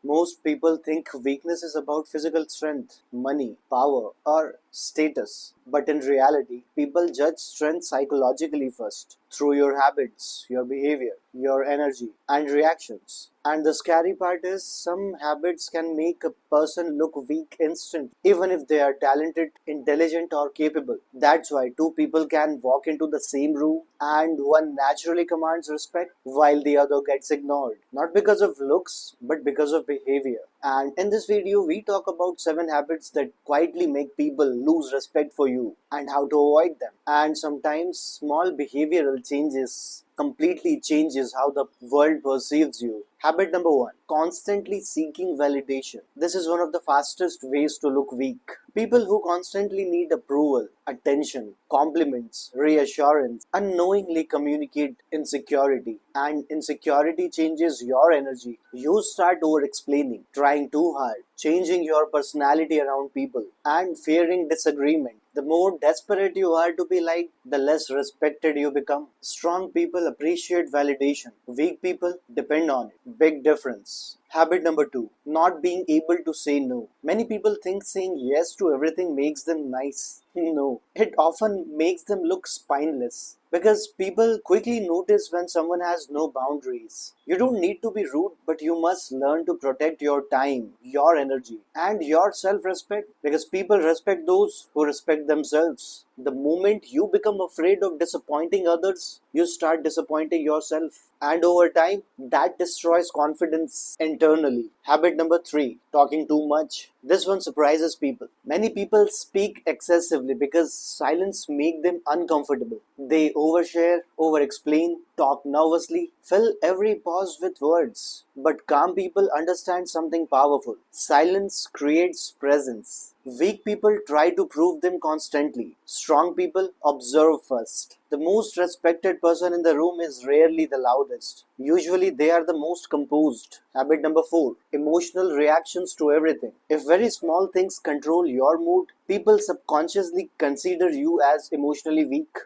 Most people think weakness is about physical strength, money, power, or status. But in reality, people judge strength psychologically first through your habits, your behavior, your energy, and reactions. And the scary part is some habits can make a person look weak instant, even if they are talented, intelligent, or capable. That's why two people can walk into the same room and one naturally commands respect while the other gets ignored. Not because of looks, but because of behavior. And in this video, we talk about 7 habits that quietly make people lose respect for you and how to avoid them. And sometimes small behavioral changes completely changes how the world perceives you. Habit number 1, constantly seeking validation. This is one of the fastest ways to look weak. People who constantly need approval, attention, compliments, reassurance unknowingly communicate insecurity, and insecurity changes your energy. You start over explaining, trying too hard, changing your personality around people, and fearing disagreement. The more desperate you are to be liked, the less respected you become. Strong people appreciate validation. Weak people depend on it. Big difference. Habit number 2, not being able to say no. Many people think saying yes to everything makes them nice. No, it often makes them look spineless. Because people quickly notice when someone has no boundaries. You don't need to be rude, but you must learn to protect your time, your energy, and your self respect. Because people respect those who respect themselves. The moment you become afraid of disappointing others, you start disappointing yourself. And over time, that destroys confidence internally. Habit number 3, talking too much. This one surprises people. Many people speak excessively because silence makes them uncomfortable. They overshare, over-explain, talk nervously, fill every pause with words. But calm people understand something powerful. Silence creates presence. Weak people try to prove them constantly. Strong people observe first. The most respected person in the room is rarely the loudest. Usually they are the most composed. Habit number 4, emotional reactions to everything. If very small things control your mood, people subconsciously consider you as emotionally weak.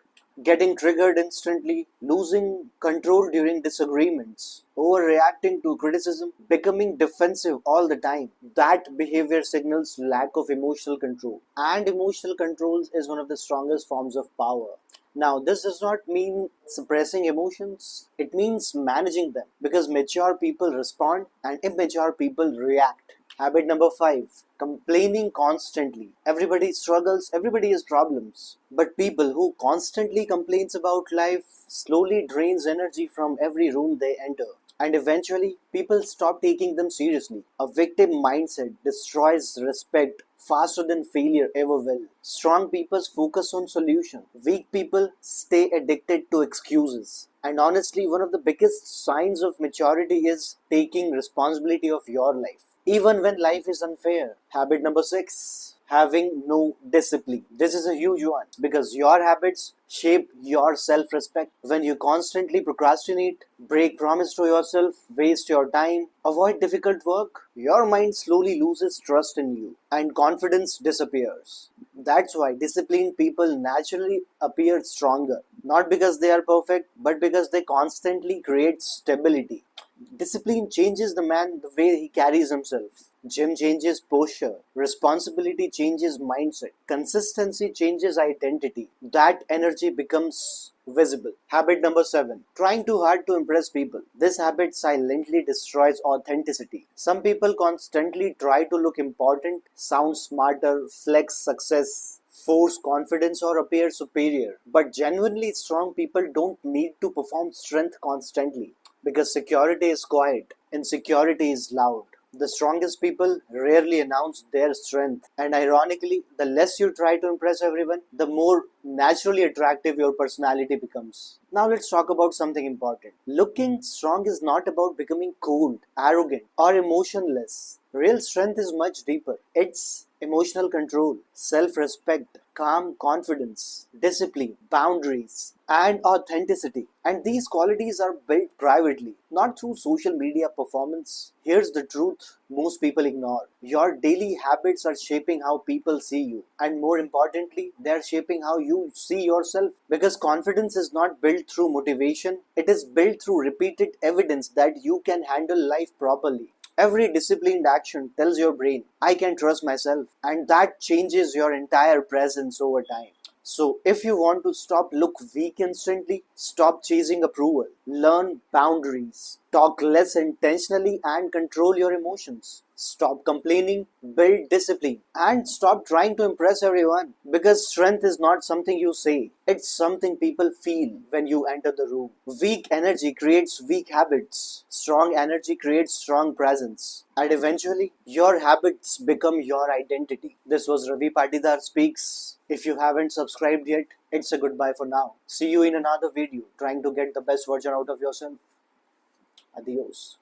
Getting triggered instantly, losing control during disagreements, overreacting to criticism, becoming defensive all the time. That behavior signals lack of emotional control. And emotional control is one of the strongest forms of power. Now, this does not mean suppressing emotions, it means managing them because mature people respond and immature people react. Habit number 5, complaining constantly. Everybody struggles, everybody has problems. But people who constantly complains about life slowly drains energy from every room they enter. And eventually, people stop taking them seriously. A victim mindset destroys respect faster than failure ever will. Strong people focus on solution. Weak people stay addicted to excuses. And honestly, one of the biggest signs of maturity is taking responsibility of your life even when life is unfair. Habit number 6, having no discipline. This is a huge one because your habits shape your self respect. When you constantly procrastinate, break promise to yourself, waste your time, avoid difficult work, your mind slowly loses trust in you and confidence disappears. That's why disciplined people naturally appear stronger, not because they are perfect, but because they constantly create stability. Discipline changes the man the way he carries himself. Gym changes posture. Responsibility changes mindset. Consistency changes identity. That energy becomes visible. Habit number 7, trying too hard to impress people. This habit silently destroys authenticity. Some people constantly try to look important, sound smarter, flex success, force confidence, or appear superior. But genuinely strong people don't need to perform strength constantly because security is quiet, insecurity is loud. The strongest people rarely announce their strength, and ironically, the less you try to impress everyone, the more naturally attractive your personality becomes. Now, let's talk about something important. Looking strong is not about becoming cold, arrogant, or emotionless. Real strength is much deeper. It's emotional control, self respect, calm confidence, discipline, boundaries, and authenticity. And these qualities are built privately, not through social media performance. Here's the truth most people ignore: your daily habits are shaping how people see you, and more importantly, they are shaping how you see yourself. Because confidence is not built through motivation, it is built through repeated evidence that you can handle life properly. Every disciplined action tells your brain, I can trust myself, and that changes your entire presence over time. So, if you want to stop look weak instantly, stop chasing approval, learn boundaries, talk less intentionally, and control your emotions. Stop complaining, build discipline, and stop trying to impress everyone. Because strength is not something you say, it's something people feel when you enter the room. Weak energy creates weak habits, strong energy creates strong presence, and eventually, your habits become your identity. This was Ravi Patidar Speaks. If you haven't subscribed yet, it's a goodbye for now. See you in another video trying to get the best version out of yourself. Adios.